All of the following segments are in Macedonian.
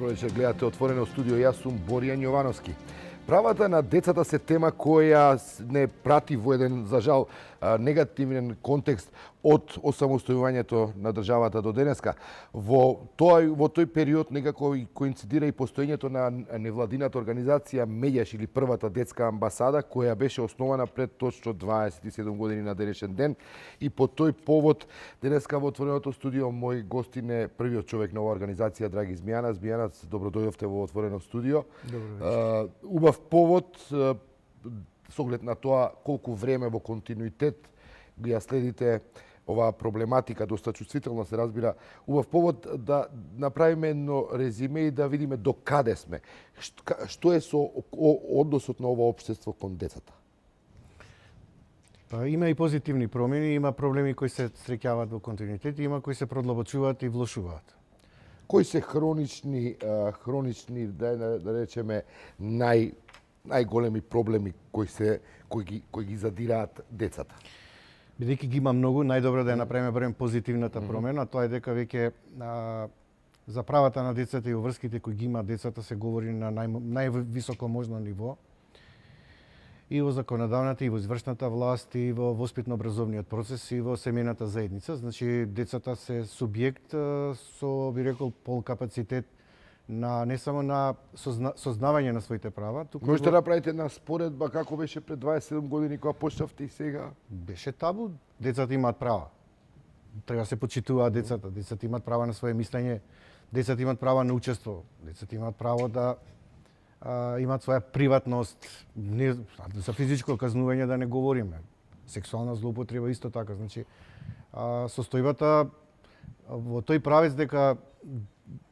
Добро вечер, гледате Отворено студио, јас сум Боријан Јовановски. Правата на децата се тема која не прати во еден, за жал, негативен контекст од осамостојувањето на државата до денеска. Во тој период некако коинцидира и постоењето на невладината организација Меѓаш или првата детска амбасада, која беше основана пред точно 27 години на денешен ден. И по тој повод денеска во Отвореното студио мој гостин е првиот човек на оваа организација, драги Змијана. Змијана, добро дојдовте во Отворено студио. Убав повод со оглед на тоа колку време во континуитет ја следите оваа проблематика, доста чувствително се разбира. Убав повод да направиме едно резиме и да видиме до каде сме. Што е со односот на ова општество кон децата? Има и позитивни промени, има проблеми кои се среќаваат во континуитет, има кои се продлабочуваат и влошуваат. Кои се хронични да речеме најголеми проблеми кои ги задираат децата? Бидејќи ги има многу, најдобро да ја направиме барем позитивната промена, тоа е дека веќе за правата на децата и врските кои ги има децата се говори на највисоко можно ниво. И во законодавната, и во извршната власт, и во воспитно-образовниот процес, и во семејната заедница. Значи, децата се субјект со, би рекол, полкапацитет на не само на сознавање на своите права. Можете да направите една споредба како беше пред 27 години кога почнавте и сега? Беше табу. Децата имаат права. Треба се почитуваат децата. Децата имаат права на свое мислење. Децата имаат права на учество. Децата имаат право да имаат своја приватност. За физичко казнување да не говориме. Сексуална злоупотреба исто така. Значи, состојбата во тој правец дека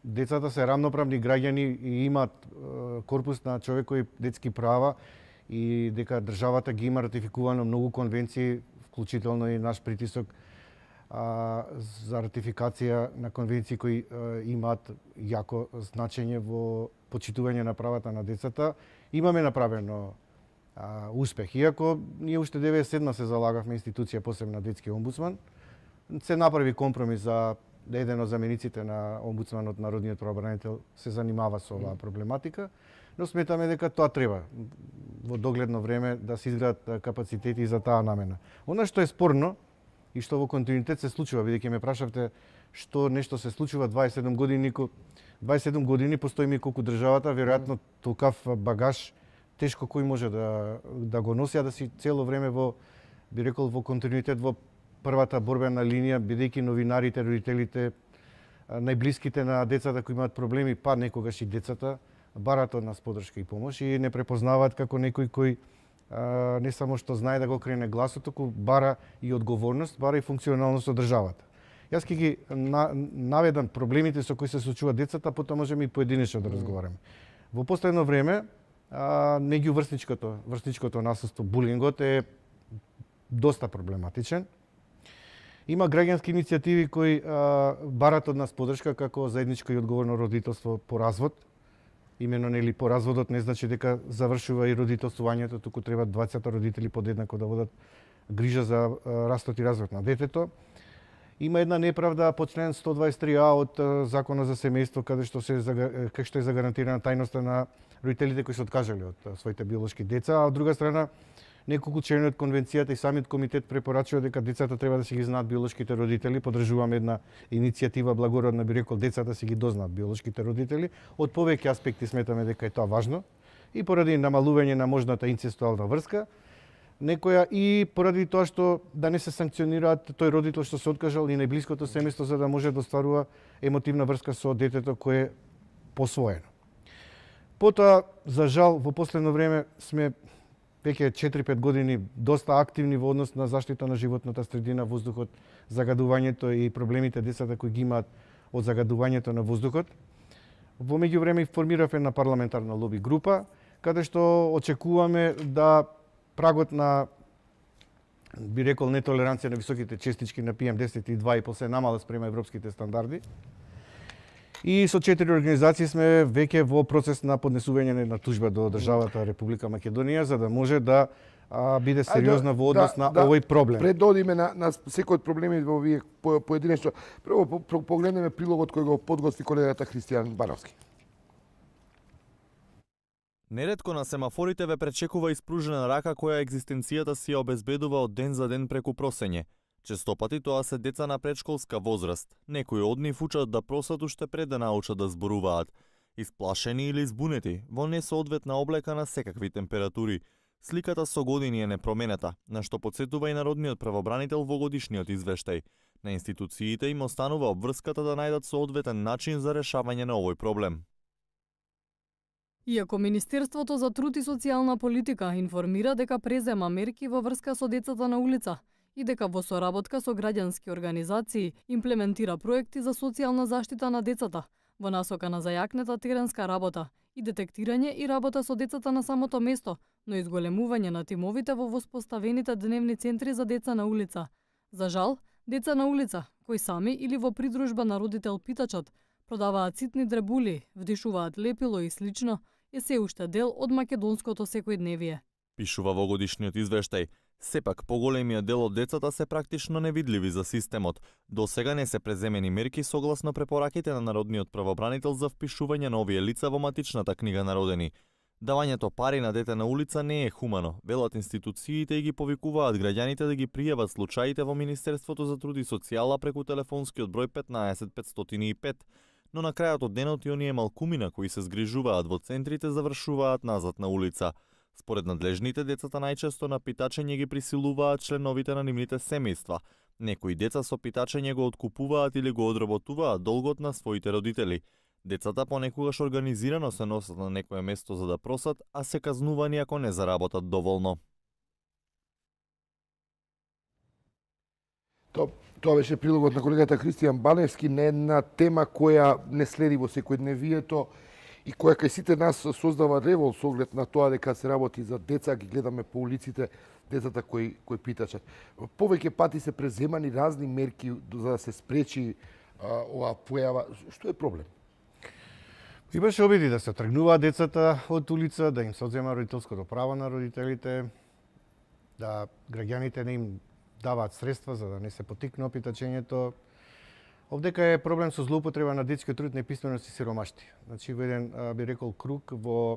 децата се рамноправни граѓани и имаат корпус на човекови детски права и дека државата ги има ратификувано многу конвенции, вклучително и наш притисок за ратификација на конвенции кои имаат јако значење во почитување на правата на децата. Имаме направено успех. Иако ние уште 97 се залагавме институција посебна детски омбудсман, се направи компромис за еден од замениците на омбудсманот, народниот правобранител, се занимава со оваа проблематика, но сметаме дека тоа треба во догледно време да се изградат капацитети за таа намена. Она што е спорно и што во континуитет се случува, бидејќи ме прашавте што нешто се случува 27 години, 27 години постои ми колку државата, веројатно толкав багаж тешко кој може да го носи, а да си цело време во, би рекол, во континуитет во првата борбена линија, бидејќи новинарите, родителите, најблиските на децата кои имаат проблеми, па некогаш и децата, бараат од нас поддршка и помош и не препознаваат како некој кој не само што знае да го крене гласот, туку бара и одговорност, бара и функционалност од државата. Јас ќе ги наведам проблемите со кои се случуваат децата, потоа можеме и поединечно да разговараме. Во последно време, меѓуврсничкото насилство, булингот е доста проблематичен. Има граѓански иницијативи кои барат од нас поддршка како заедничко и одговорно родителство по развод. Имено нели по разводот не значи дека завршува и родителствувањето, туку треба 20 родители подеднако да водат грижа за растот и развој на детето. Има една неправда по член 123а од Законот за семејство, каде што е загарантирана тајноста на родителите кои се откажале од своите биолошки деца, а од друга страна неколку членови од конвенцијата и самиот комитет препорачува дека децата треба да си ги знаат биолошките родители. Подржуваме една иницијатива благородна, би рекол, децата си ги дознаат биолошките родители. Од повеќе аспекти сметаме дека е тоа важно и поради намалување на можната инцестуална врска некоја и поради тоа што да не се санкционираат тој родител што се откажал и најблиското семејство за да може да остварува емотивна врска со детето кое е посвоено. Потоа, за жал, во последно време сме веќе 4-5 години доста активни во однос на заштита на животната средина, воздухот, загадувањето и проблемите децата кои ги имаат од загадувањето на воздухот. Во меѓувреме формирав една парламентарна лоби група, каде што очекуваме да прагот на, би рекол, нетолеранција на високите честички на PM10 и 2,5 се намала спрема европските стандарди. И со 4 организации сме веќе во процес на поднесување на тужба до државата Република Македонија за да може да биде сериозна во однос на овој проблем. Пред да одиме на секој од проблемите во овие поединечно, прво погледнеме прилогот кој го подготви колегата Христијан Бановски. Неретко на семафорите ве пречекува испружена рака која екзистенцијата си ја обезбедува од ден за ден преку просење. Честопати тоа се деца на предшколска возраст. Некои од нив учат да просат уште пред да научат да зборуваат. Исплашени или избунети, во несоодветна облека на секакви температури. Сликата со години е непроменета, на што потсетува и народниот правобранител во годишниот извештај. На институциите им останува обврската да најдат соодветен начин за решавање на овој проблем. Иако Министерството за труд и социјална политика информира дека презема мерки во врска со децата на улица и дека во соработка со граѓански организации имплементира проекти за социјална заштита на децата во насока на зајакнета теренска работа и детектирање и работа со децата на самото место, но изголемување на тимовите во воспоставените дневни центри за деца на улица. За жал, деца на улица, кои сами или во придружба на родител питачот, продаваат ситни дребули, вдишуваат лепило и слично, е се уште дел од македонското секојдневие. Пишува во годишниот извештај. Сепак, поголемиот дел од децата се практично невидливи за системот. До сега не се преземени мерки согласно препораките на народниот правобранител за впишување на овие лица во матичната книга на родени. Давањето пари на дете на улица не е хумано, велат институциите и ги повикуваат граѓаните да ги пријават случаите во Министерството за труд и социјала преку телефонскиот број 15 505. Но на крајот од денот и оние малкумина кои се згрижуваат во центрите завршуваат назад на улица. Според надлежните, децата најчесто на питачење ги присилуваат членовите на нивните семејства. Некои деца со питачење го откупуваат или го одработуваат долгот на своите родители. Децата понекогаш организирано се носат на некое место за да просат, а се казнувани ако не заработат доволно. Тоа беше прилогот на колегата Кристијан Баневски на една тема која не следи во секојдневието и која кај сите нас создава револ со оглед на тоа дека се работи за деца, ги гледаме по улиците, децата кои питачат. Повеќе пати се преземани разни мерки за да се спречи оваа појава. Што е проблем? Имаше обиди да се тргнуваат децата од улица, да им се одзема родителското право на родителите, да граѓаните не им даваат средства за да не се потикне опитачењето. Овдека е проблем со злоупотреба на детскиот труд, неписменост и сиромашти. Значи, во еден, би рекол, круг во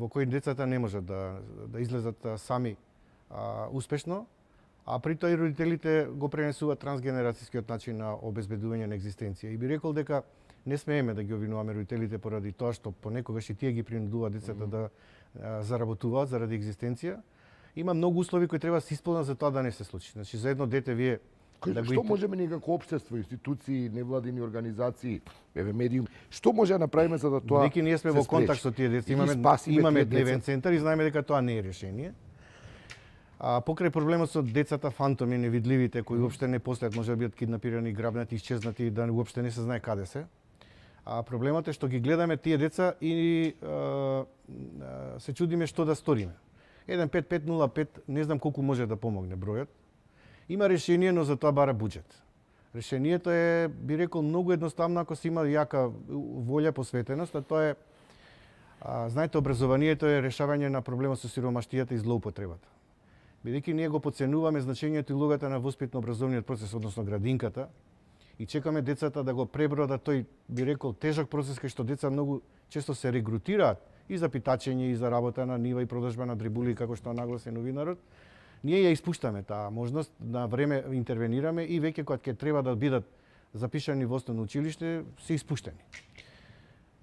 кој децата не можат да излезат сами успешно, а при тоа и родителите го пренесуваат трансгенерацијскиот начин на обезбедување на екзистенција. И би рекол дека не смееме да ги обвинуваме родителите поради тоа што понекогаш и тие ги принудуваат децата да заработуваат заради екзистенција. Има многу услови кои треба да се исполнат за тоа да не се случи. Значи, за едно дете вие Што можеме ние како општество, институции, невладини организации, медиум, што може да направиме за да тоа Веќе ние сме во контакт со тие деца, имаме дневен центар и знаеме дека тоа не е решение. Покрај проблемот со децата фантоми, невидливите, кои уопште не постојат, може да бидат киднапирани, грабнати, исчезнати, да уопште не се знае каде се. Проблемот е што ги гледаме тие деца и се чудиме што да сториме. 15505, не знам колку може да помогне бројот. Има решение, но за тоа бара буџет. Решението е, би рекол, многу едноставно ако се има јака волја, посветеност, а тоа е, знаете, образованието е решавање на проблемот со сиромаштијата и злоупотребата. Бидејќи ние го подценуваме значењето и улогата на воспитно-образовниот процес, односно градинката, и чекаме децата да го пребродат тој, би рекол, тежок процес кај што деца многу често се регрутираат и за питачење, и за работа на нива и продажба на дребули, како што нагласи новинарот. Ние ја испуштаме таа можност, на време интервенираме и веќе кога ќе треба да бидат запишани во основно училиште, се испуштени.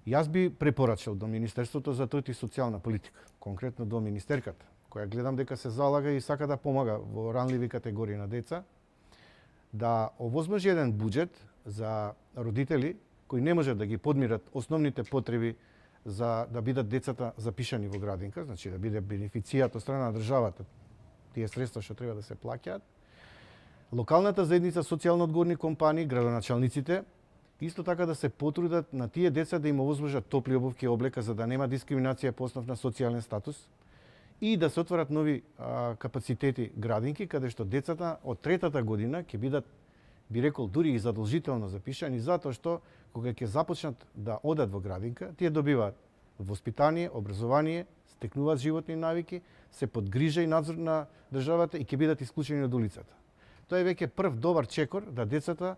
Јас би препорачал до Министерството за труд и социјална политика, конкретно до министерката, која гледам дека се залага и сака да помага во ранливи категории на деца, да овозможи еден буџет за родители кои не можат да ги подмират основните потреби за да бидат децата запишани во градинка, значи да биде бенефицијат од страна на државата, тие средства што треба да се плаќаат. Локалната заедница, социјално одговорни компании, градоначалниците, исто така да се потрудат на тие деца да им овозможат топли обувки и облека за да нема дискриминација по основ на социјален статус и да се отворат нови капацитети градинки, каде што децата од третата година ќе бидат, би рекол, дури и задолжително запишани, затоа што кога ќе започнат да одат во градинка, тие добиваат воспитание, образование, стекнуваат животни навики, се под грижа и надзор на државата и ќе бидат исклучени од улицата. Тоа е веќе прв добар чекор да децата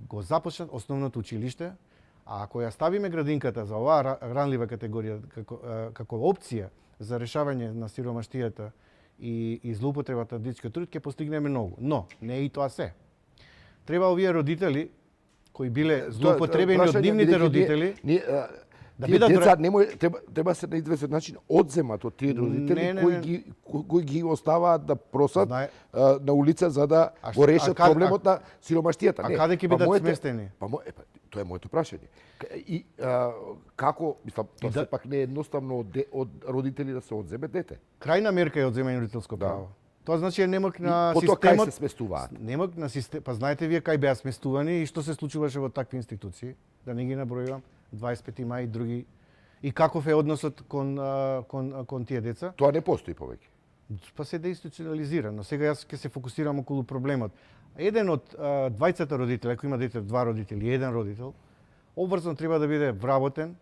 го започнат основното училиште, А ако ја ставиме градинката за оваа ранлива категорија како опција за решавање на сиромаштијата и злоупотребата на детскиот труд, ќе постигнеме многу. Но не е и тоа се. Треба овие родители кои биле злоупотребени од нивните родители да тие деца треба се на известен начин одземат од тие родители кои ги оставаат да просат на улица за да го решат проблемот на сиромаштијата. А каде ќе бидат сместени? Тоа е моето прашање. И како, мислам, тоа сепак не е едноставно од родители да се одземе дете. Крајна мерка е одземање родителско право. Тоа значи немок на системот. Потоа кај се сместуваат? Немок на систем, па знаете вие кај беа сместувани и што се случуваше во такви институции, да не ги набројувам, 25 мај и други. И каков е односот кон тие деца? Тоа не постои повеќе. Па се деинституционализира, но сега јас ќе се фокусирам околу проблемот. Еден од двајцата родители, ако има дете два родители, еден родител, обврзано треба да биде вработен,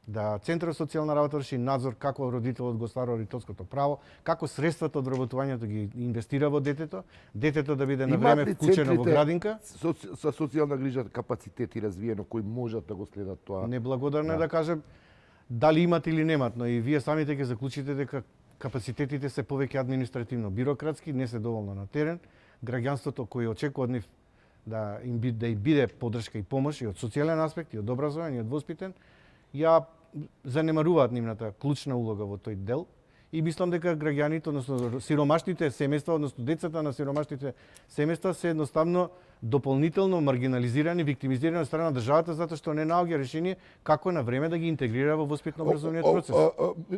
да Центарот за социјална работа врши надзор како родителот го ствара родителското право, како средствата од вработувањето ги инвестира во детето, детето да биде на време вклучено во градинка. Со социјална грижа капацитети развиено кои можат да го следат тоа. Неблагодарно е да кажем дали имат или немат, но и вие самите ќе заклучите дека капацитетите се повеќе административно бирократски, не се доволно на терен. Граѓанството кој очекува од нив да им биде поддршка и помош и од социјален аспект, и од образование, и од воспитен, ја занемаруваат нивната клучна улога во тој дел и мислам дека граѓаните, односно сиромашните семејства, односно децата на сиромашните семејства се едноставно дополнително маргинализирани, виктимизирани од страна на државата затоа што не наоѓа решение како на време да ги интегрира во воспитно-образовниот процес.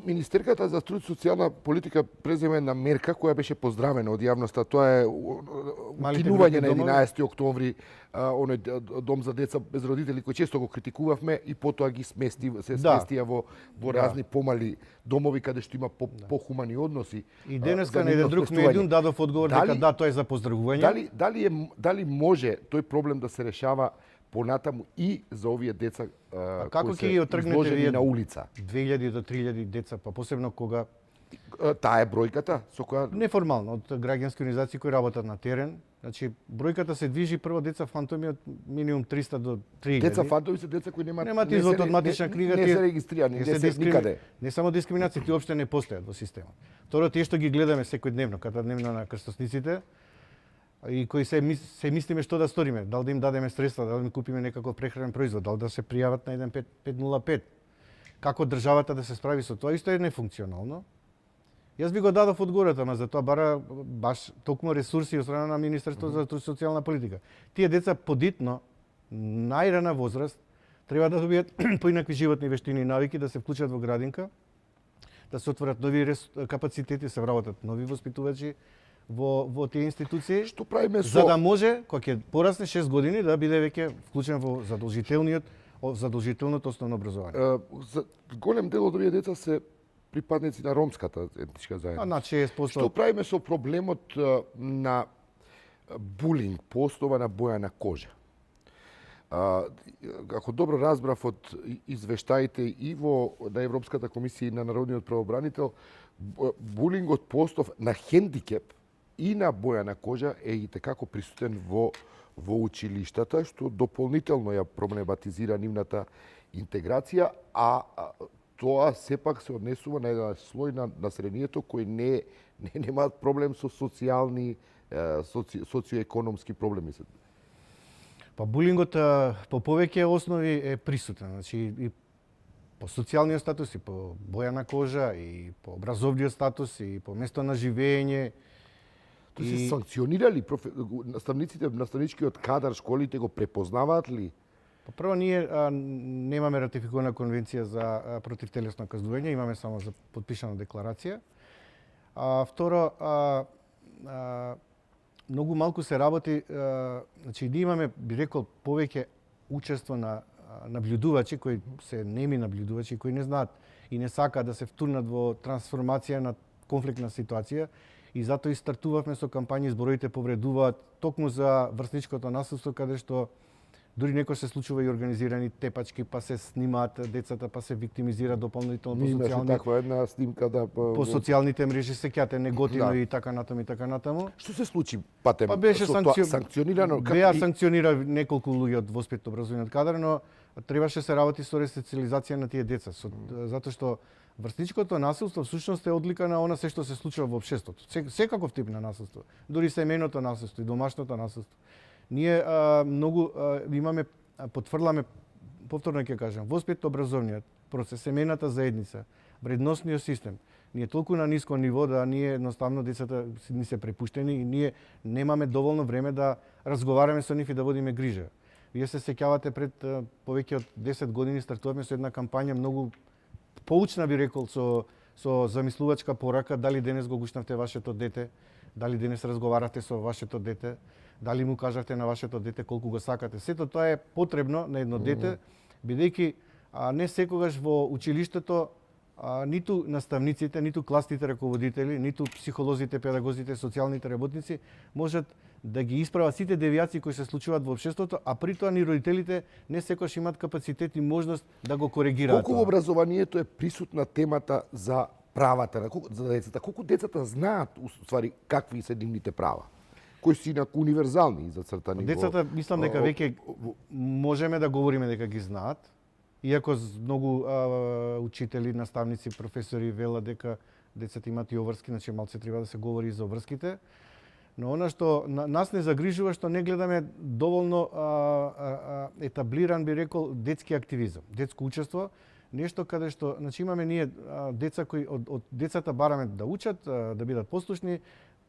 Министерката за труд и социјална политика преземе една мерка која беше поздравена од јавноста, тоа е укинување на 11 октомври оној дом за деца без родители кој често го критикувавме и потоа ги сместија во разни помали домови каде што има похумани односи. И денеска на еден друг медиум дадов одговор дека да, тоа е за поздравување. Дали може тој проблем да се решава понатаму и за овие деца кои се изложени на улица? 2000 до 3000 деца, па посебно кога таа е бројката со која неформално од граѓански организации кои работат на терен. Значи бројката се движи прво деца фантоми од минимум 300 до 3000. Деца фантоми се деца кои немаат извод од матична книга, не се регистрирани, не се никаде. Не само дискриминација, тие уопште не постојат во системот. Второ, тие што ги гледаме секојдневно, катадневно на крстосниците, и кои се мислиме што да сториме, дали да им дадеме средства, дали да им купиме некаков прехранен производ, дали да се пријават на 1505. Како државата да се справи со тоа, исто е нефункционално. Јас би го дадов одговорот, ама за тоа бара баш токму ресурси од страна на Министерството за труд и социјална политика. Тие деца подитно, најрана возраст, треба да добијат поинакви животни вештини и навики, да се вклучат во градинка, да се отворат нови капацитети, се вработат нови воспитувачи во тие институции. Што правиме за да може кога ќе порасне 6 години да биде веќе вклучен во задолжителното основно образование. За голем дел од овие деца се припадници на ромската етничка заедница. На 6%. Што правиме со проблемот на булинг по основа на боја на кожа? Ако добро разбрав од извештаите и на Европската комисија и на Народниот правобранител, булингот по основа на хендикеп и на боја на кожа е и tekako присутен во училиштата, што дополнително ја проблематизира нивната интеграција, а тоа сепак се однесува на еден слој на населението кој немаат проблем со социјални, социоекономски проблеми. Па булингот по повеќе основи е присутен, значи и по социјалниот статус, и по боја на кожа, и по образовниот статус, и по место на живење. Тоа се санкционирали наставниците, наставничкиот кадар, школите го препознаваат ли? Па прво, ние немаме ратификувана конвенција за против телесно казнување, имаме само за подпишана декларација. Второ, многу малку се работи, значи ние имаме, би рекол, повеќе учество на наблюдувачи кои се неми наблюдувачи кои не знаат и не сакаат да се втурнат во трансформација на конфликтна ситуација и затоа и стартувавме со кампањи Зборовите повредуваат токму за врсничкото насилство, каде што Дури некој се случува и организирани тепачки, па се снимаат децата, па се виктимизира дополнително по Имаше социјални таква една снимка да по социјалните мрежи сеќате неготино Да. и така натаму и така натаму. Што се случи патем? Па беше со тоа санкционирано Беа санкционира неколку луѓе од воспитно образовниот кадар, но требаше се работи со ресоциализација на тие деца, затоа што врсничкото насилство всушност е одлика на она се што се случува во општеството. Секаков тип на насилство, дури семејното насилство и домашното насилство. Ние многу имаме потврламе, повторно ќе кажам, воспитно образовниот процес, семејната заедница, вредносниот систем. Ние толку на ниско ниво да ние едноставно децата ни се препуштени и ние немаме доволно време да разговараме со нив и да водиме грижа. Вие се сеќавате пред повеќе од 10 години стартувавме со една кампања многу поучна, би рекол, со замислувачка порака, дали денес го гушнавте вашето дете, дали денес разговарате со вашето дете, дали му кажавте на вашето дете колку го сакате. Сето тоа е потребно на едно дете, бидејќи не секогаш во училиштето ниту наставниците, ниту класните раководители, ниту психолозите, педагозите, социјалните работници можат да ги исправат сите девијации кои се случуваат во општеството, а при тоа ни родителите не секогаш имаат капацитет и можност да го коригираат. Колку во образованието е присутна темата за правата за децата? Колку децата знаат уствари какви се нивните права? Кои се инаку универзални зацртани во... Децата, мислам дека веќе можеме да говориме дека ги знаат, иако многу учители, наставници, професори велат дека децата имаат и обврски, значи малце треба да се говори и за обврските. Но она што нас не загрижува што не гледаме доволно етаблиран, би рекол, детски активизам, детско учество, нешто каде што, значи имаме ние деца кои од децата бараме да учат, да бидат послушни,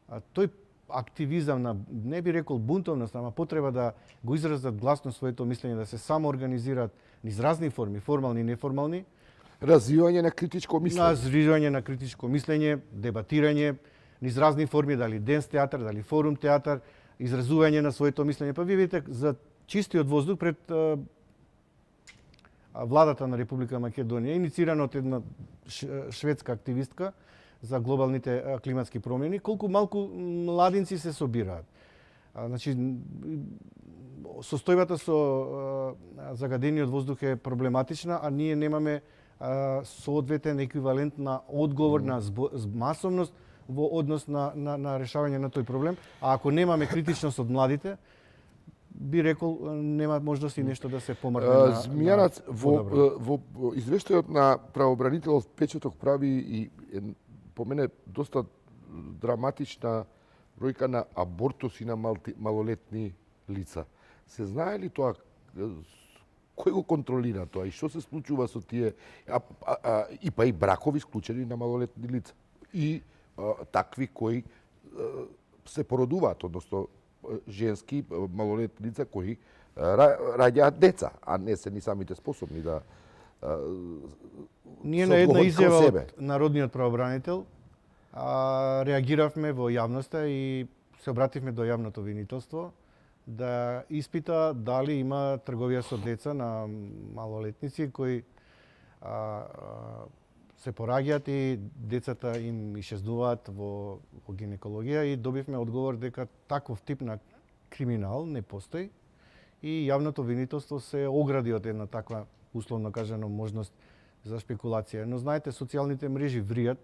тој активизам на, не би рекол бунтовност, ама потреба да го изразат гласно своето мислење, да се самоорганизираат низ разни форми, формални и неформални. Развивање на критичко мислење. Развивање на критичко мислење, дебатирање, низ разни форми, дали денс театар, дали форум театар, изразување на своето мислење. Па вие видите, за чистиот воздух пред владата на Република Македонија, инициирана од една шведска активистка за глобалните климатски промени, колку малку младинци се собираат. Значи, состојбата со загадениот воздух е проблематична, а ние немаме соодветен еквивалент на одговор на масовност во однос на решавање на тој проблем. А ако немаме критичност од младите, би рекол нема можност и нешто да се помрне на Змијанац, во извештајот на правобранителот Печеток прави и по мене доста драматична бројка на абортуси на малолетни лица. Се знае ли тоа? Кој го контролира тоа и што се случува со тие и па и бракови склучени на малолетни лица? И такви кои се породуваат, односно женски малолетни лица кои раѓаат деца, а не се ни самите способни да Ние на една изјава од народниот правобранител реагиравме во јавноста и се обративме до јавното обвинителство да испита дали има трговија со деца на малолетници кои се пораѓаат и децата им исчезнуваат во гинекологија и добивме одговор дека таков тип на криминал не постои и јавното обвинителство се огради од една таква условно кажано можност за шпекулација. Но знаете, социјалните мрежи вријат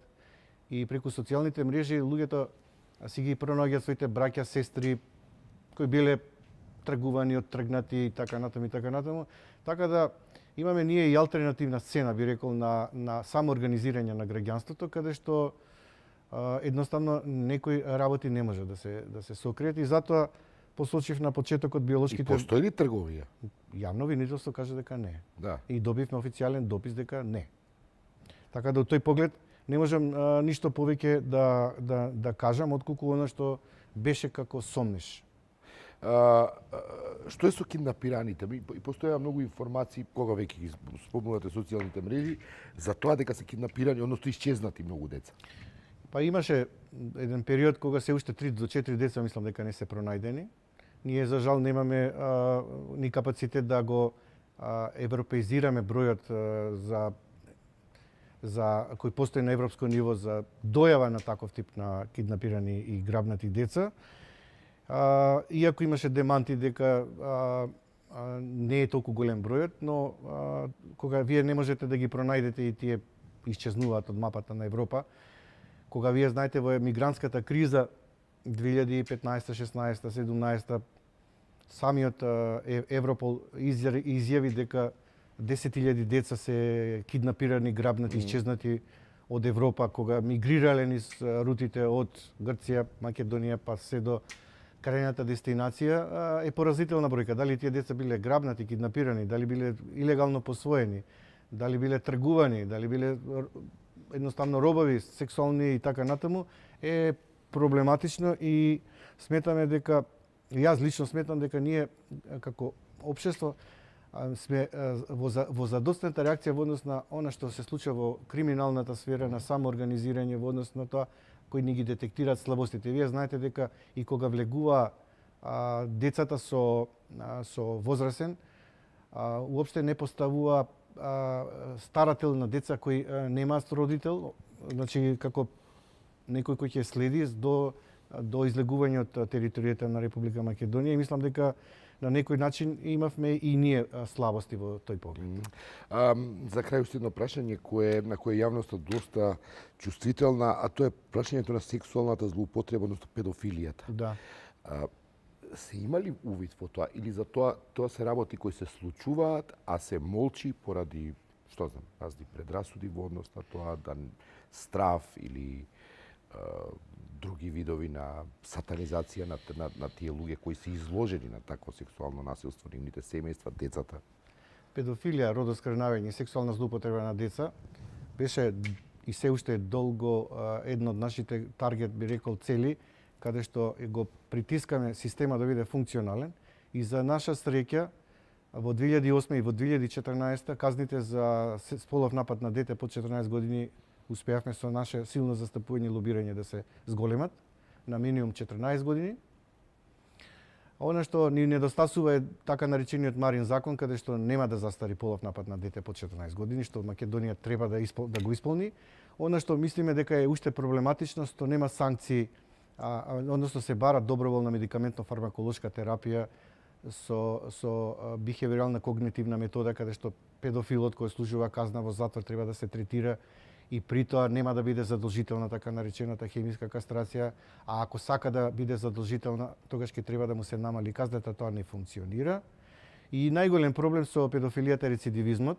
и преку социјалните мрежи луѓето си ги пронаѓаат своите браќа, сестри кои биле тргувани, оттргнати и така натаму и така натаму. Така да имаме ние и алтернативна сцена, би рекол, на самоорганизирање на граѓанството, каде што едноставно некои работи не може да се сокријат и затоа посочив на почетокот биолошките... И постои ли трговија? Јавно обвинителство каже дека не. Да. И добивме официјален допис дека не. Така да од тој поглед не можам ништо повеќе да кажам отколку она што беше како сомнеш. Што е со киднапираните? И постоја многу информации кога веќе ги спомнувате социјалните мрежи за тоа дека се киднапирани, односно исчезнати многу деца. Па имаше еден период кога се уште 3 до 4 деца мислам дека не се пронајдени. Ние за жал немаме ни капацитет да го европеизираме бројот за кој постои на европско ниво за дојава на таков тип на киднапирани и грабнати деца. Иако имаше деманти дека не е толку голем бројот, но кога вие не можете да ги пронајдете и тие исчезнуваат од мапата на Европа, кога вие знаете во мигрантската криза 2015, 16, 17, самиот Европол изјави дека 10.000 деца се киднапирани, грабнати, исчезнати од Европа, кога мигрирале низ рутите од Грција, Македонија, па се до крајната дестинација, е поразителна бројка. Дали тие деца биле грабнати, киднапирани, дали биле илегално посвоени, дали биле тргувани, дали биле едноставно робови, сексуални и така натаму, е проблематично и сметаме дека, јас лично сметам дека ние како општество сме во задоцната реакција во однос на она што се случува во криминалната сфера на самоорганизирање, во однос на тоа кои ни ги детектираат слабостите. Вие знаете дека и кога влегува децата со возрастен, уопште не поставува старател на деца кои немаат родител, значи како некој кој ќе следи до излегување од територијата на Република Македонија и мислам дека на некој начин имавме и ние слабости во тој поглед. За крај уште едно прашање на кое јавноста доста чувствителна, а тоа е прашањето на сексуалната злоупотреба, односно педофилијата. Да. Се има ли увид во тоа или за тоа се работи кои се случуваат, а се молчи поради, што знам, разни предрасуди во однос на тоа, да страв или други видови на сатанизација на тие луѓе кои се изложени на такво сексуално насилство во нивните семејства, децата? Педофилија, родоскрнавење и сексуална злоупотреба на деца беше и се уште долго едно од нашите таргет, би рекол, цели, каде што го притискаме система да биде функционален и за наша среќа во 2008 и во 2014 казните за полов напад на дете под 14 години успеавме со наше силно застапување и лобирање да се зголемат на минимум 14 години. Она што ни недостасува е така наречениот Марин закон, каде што нема да застари полов напад на дете под 14 години, што Македонија треба да го исполни. Она што мислиме дека е уште проблематично, што нема санкции, односно се бара доброволна медикаментно-фармаколошка терапија со бихевиорална когнитивна метода, каде што педофилот кој служува казна во затвор треба да се третира и при тоа нема да биде задолжителна така наречената хемиска кастрација, а ако сака да биде задолжителна, тогаш ќе треба да му се намали казната, тоа не функционира. И најголем проблем со педофилијата е рецидивизмот.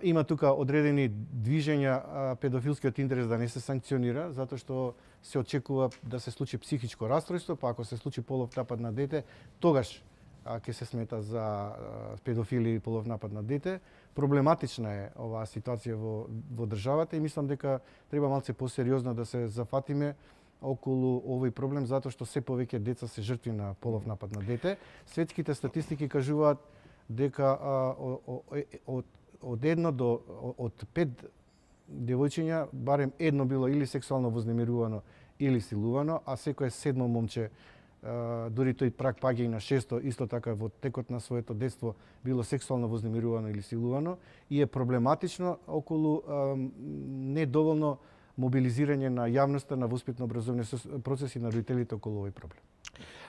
Има тука одредени движења педофилскиот интерес да не се санкционира, затоа што се очекува да се случи психичко расстройство, па ако се случи полов напад на дете, тогаш ќе се смета за педофили и полов напад на дете. Проблематична е оваа ситуација во државата и мислам дека треба малце посериозно да се зафатиме околу овој проблем, затоа што се повеќе деца се жртви на полов напад на дете. Светските статистики кажуваат дека од 5 девојчиња барем едно било или сексуално вознемирувано или силувано, а секое 7 момче, дури тој праг паѓа и на 600, исто така во текот на своето детство било сексуално вознемирувано или силувано и е проблематично околу недоволно мобилизирање на јавноста на воспитно-образовни процеси на родителите околу овој проблем.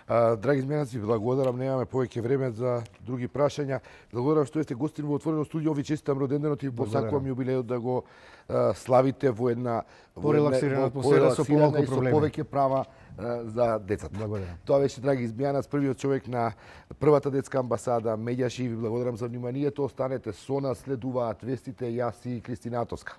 Драги изменаци, благодарам, немаме повеќе време за други прашања. Благодарам што сте гостин во отворено студио, ви честитам роденденот и посакувам јубилејот да го славите во една порелаксирана атмосфера со помалку проблеми, со повеќе права за децата. Благодарам. Тоа беше Драги Измјанац, првиот човек на првата детска амбасада Медјаши. Ви благодарам за вниманието. Останете со нас, следуваат вестите. Јас и Кристина Атовска.